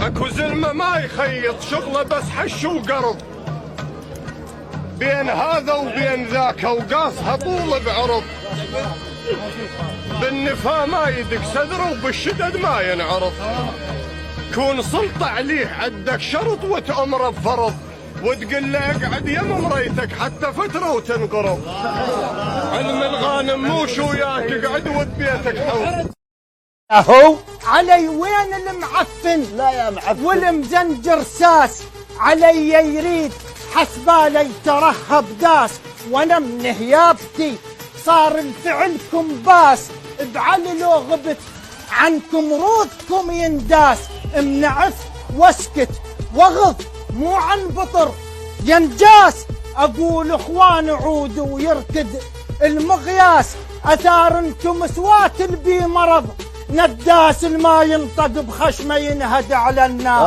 اكو زلمه ما يخيط شغله بس حش وقرض، بين هذا وبين ذاك وقاصها طول بعرض، بالنفا ما يدق صدره وبالشدد ما ينعرض، كون سلطة عليه عندك شرط وتأمره بفرض، وتقول له اقعد يم مريتك حتى فترة وتنقرض، علم الغانم مو شويا تقعد وبيتك حوض. اهو علي وين المعفن؟ لا يا معفن والمزنجر ساس علي يريد حسبالي ترهب داس، وانا من هيابتي صار الفعلكم باس، بعلي لو غبت عنكم رودكم ينداس، منعف واسكت واغض مو عن بطر ينجاس، اقول اخوان عودوا ويركد المقياس، اثار انكم سوات البي مرض نداس، الما ينطق بخشمه ينهد على النار.